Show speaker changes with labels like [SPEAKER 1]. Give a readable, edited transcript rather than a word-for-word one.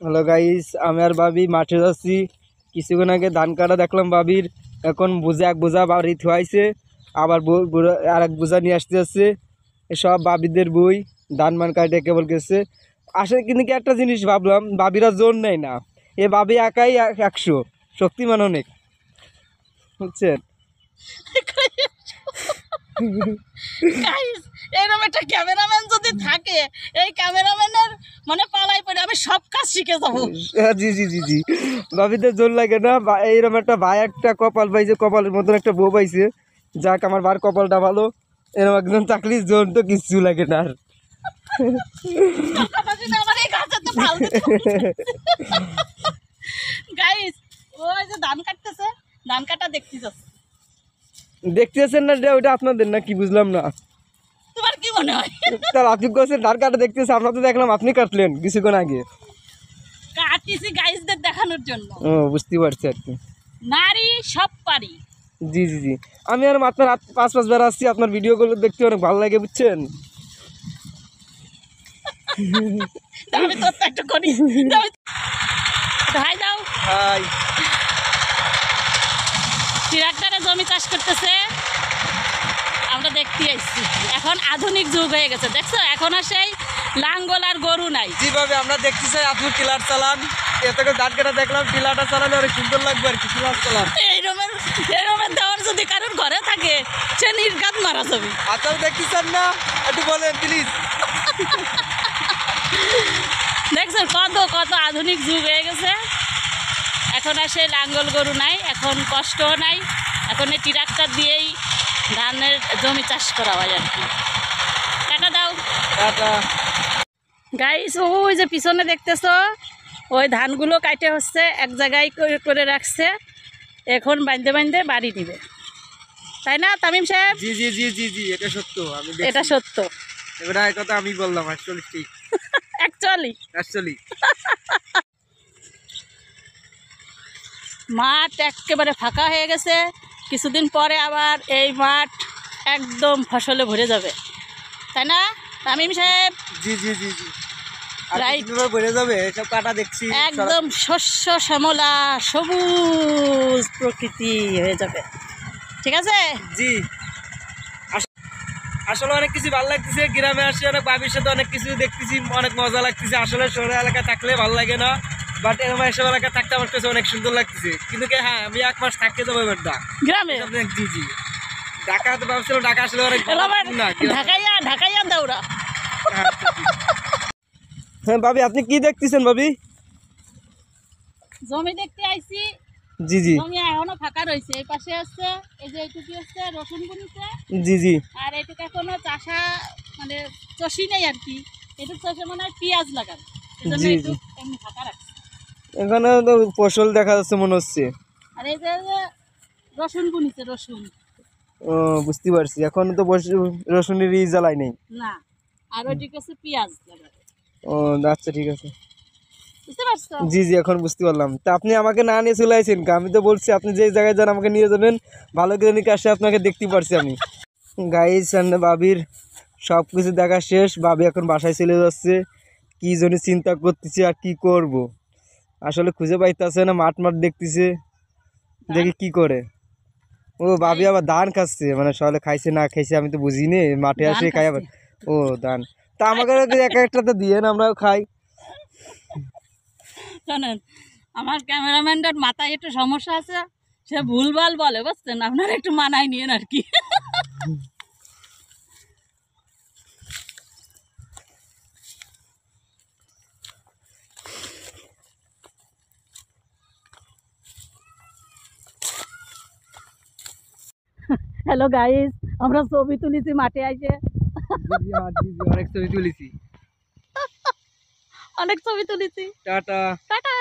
[SPEAKER 1] Hello guys, আমি আর ভাবি মাঠে যাচ্ছি। কিছুক্ষণ আগে ধান কাটা দেখলাম ভাবির। এখন এক বোঝা বাড়ি থুয়াইছে, আবার আর এক বোঝা নিয়ে আসতে যাচ্ছে। সব ভাবিদের বই ধান মান কাটে কেবল গেছে। আসলে কিন্তু কি একটা জিনিস ভাবলাম, ভাবিরা জোর নেয় না। এ ভাবি একাই 100, শক্তিমান অনেক, বুঝছেন?
[SPEAKER 2] এরকম একটা ক্যামেরাম্যান যদি থাকে, এই ক্যামেরাম্যানের মানে পালাই পড়ে আমি সব কাজ শিখে যাবো।
[SPEAKER 1] জি জি জি জি, ভাবিদের জোর লাগে না। এইরকম একটা ভাই, একটা কপাল পাইছে, কপালের মতন একটা বউ পাইছে। যাক, আমার বার কপালটা ভালো। এরকম একজন চাকরির জোর তো কিচ্ছু লাগে না আর।
[SPEAKER 2] গাইস, ওই যে ধান কাটতেছে, ধান কাটা দেখতে যাচ্ছে।
[SPEAKER 1] দেখতেছেন না? ওইটা আপনাদের না কি বুঝলাম না।
[SPEAKER 2] তোমার কি মনে হয়?
[SPEAKER 1] তার আপনি কাছে ধান কাটা দেখতেছে, আমরা তো দেখলাম আপনি কাটলেন কিছুক্ষণ আগে।
[SPEAKER 2] কাটিছি গাইসদের দেখানোর জন্য।
[SPEAKER 1] ও, বুঝতে পারছি আর কি।
[SPEAKER 2] নারী সব পারি।
[SPEAKER 1] জি জি জি, আমি আর আপনার 5 বার আসছি, আপনার ভিডিওগুলো দেখতে অনেক ভালো লাগে, বুঝছেন?
[SPEAKER 2] আমি তো একটু করি। ভাই দাও।
[SPEAKER 1] হাই।
[SPEAKER 2] ট্রাক্টরে জমি চাষ করতেছে, আমরা দেখতে আসছি। এখন আধুনিক যুগ হয়ে গেছে, দেখছো? এখন আর সেই লাঙ্গল আর গরু নাই।
[SPEAKER 1] যেভাবে আমরা দেখতে চাই আপনি টিলার চালান, এত করে ধান কাটা দেখলাম, টিলাটা চালালে অনেক সুন্দর লাগবে আর কি। টিলার চালান
[SPEAKER 2] এইরকমের দেওয়ার যদি কারোর ঘরে থাকে, সে নির্ঘাত মারা যাবে।
[SPEAKER 1] আপনারা দেখতে চান না? একটু বলেন প্লিজ।
[SPEAKER 2] দেখছো কত কত আধুনিক যুগ হয়ে গেছে। এখন আর সেই লাঙ্গল গরু নাই, এখন কষ্টও নাই, এখন এই ট্রাক্টর দিয়েই ধানের জমি চাষ করা হয় আর কি। টাটা দাও।
[SPEAKER 1] টাটা।
[SPEAKER 2] গাইস, ওই যে পিছনে দেখতেছো, ওই ধানগুলো কাটে হচ্ছে, এক জায়গায় করে রাখছে। এখন বাঁধতে বাঁধতে বাড়ি দিবে, তাই না তামিম সাহেব?
[SPEAKER 1] জি জি জি জি জি, এটা সত্য। আমি
[SPEAKER 2] এটা সত্য।
[SPEAKER 1] এবার এই কথা আমি বললাম, আসলে ঠিক।
[SPEAKER 2] অ্যাকচুয়ালি মাঠ একেবারে ফাঁকা হয়ে গেছে। কিছুদিন পরে আবার এই মাঠ একদম ফসলে ভরে যাবে, তাই না তামিম সাহেব?
[SPEAKER 1] জি জি জি জি,
[SPEAKER 2] রাইট,
[SPEAKER 1] ভরে যাবে। সব কাটা দেখছি,
[SPEAKER 2] একদম শস্য শ্যামলা সবুজ প্রকৃতি হয়ে যাবে, ঠিক আছে?
[SPEAKER 1] জি, আসলে অনেক কিছু ভালো লাগতেছে। গ্রামে আসি, অনেক ভাবির সাথে অনেক কিছু দেখতেছি, অনেক মজা লাগতেছে। আসলে শহর এলাকায় থাকলে ভালো লাগে না, বাট এরকম এসব এলাকায় থাকতে আমার কাছে অনেক সুন্দর লাগতেছে। কিন্তু হ্যাঁ, আমি 1 মাস থাকতে যাবো এবার
[SPEAKER 2] গ্রামে।
[SPEAKER 1] জি জি, ঢাকা তো ভাবছিলাম, ঢাকা আসলে অনেক না।
[SPEAKER 2] ঢাকাইয়া দৌড়া।
[SPEAKER 1] হ্যাঁ ভাবি, আপনি কি দেখতেছেন ভাবি?
[SPEAKER 2] জমি দেখতে আইছি।
[SPEAKER 1] জি জি,
[SPEAKER 2] জমি এখনো ফাঁকা রয়েছে। এই পাশে আছে, এই যে এইটুকু হচ্ছে রসুন বুনিছে।
[SPEAKER 1] জি জি,
[SPEAKER 2] আর এইটুকু এখনো চাষা মানে চষি নেই আর কি। এইটুকু চাষে মানে পেঁয়াজ লাগানো, এই জন্য একটু এমনি ফাঁকা রাখছে।
[SPEAKER 1] এখানে তো ফসল দেখা যাচ্ছে মনে হচ্ছে।
[SPEAKER 2] আর এই যে রসুন বুনিছে, রসুন।
[SPEAKER 1] ও, বুঝতে পারছি। এখন তো রসুনের জ্বালাই নেই
[SPEAKER 2] না, আর ওইটুকু হচ্ছে পেঁয়াজ লাগানো।
[SPEAKER 1] ও আচ্ছা, ঠিক আছে।
[SPEAKER 2] বুঝতে পারছো?
[SPEAKER 1] জি জি, এখন বুঝতে পারলাম। তা আপনি আমাকে না নিয়ে চলে আসেন, আমি তো বলছি আপনি যে জায়গায় যান আমাকে নিয়ে যাবেন। ভালো করে নিয়ে আসে, আপনাকে দেখতে পারছি আমি। গাইস, ভাবির সব কিছু দেখা শেষ। ভাবি এখন বাসায় চলে যাচ্ছে। কি জন্য চিন্তা করতেছি আর কি করব, আসলে খুঁজে পাইতেছে না। মাঠ দেখতেছে, দেখি কি করে। ও, ভাবি আবার ধান খাচ্ছে, মানে সকালে খাইছে না খাইছে আমি তো বুঝিনি। মাঠে আসে খাই আবার। ও, ধান। তা আমাকে এক একটা তো দিয়ে না, আমরাও খাই।
[SPEAKER 2] শোনেন, আমার ক্যামেরাম্যানটার মাথায় একটু সমস্যা আছে, সে ভুলভাল বলে, বুঝছেন? আপনারা একটু মানায় নিয়েন আর কি। হ্যালো গাইস, আমরা ছবি তুলেছি মাঠে আইসে।
[SPEAKER 1] অনেক ছবি তুলেছি।
[SPEAKER 2] অনেক ছবি তুলেছি।
[SPEAKER 1] টাটা।
[SPEAKER 2] টাটা।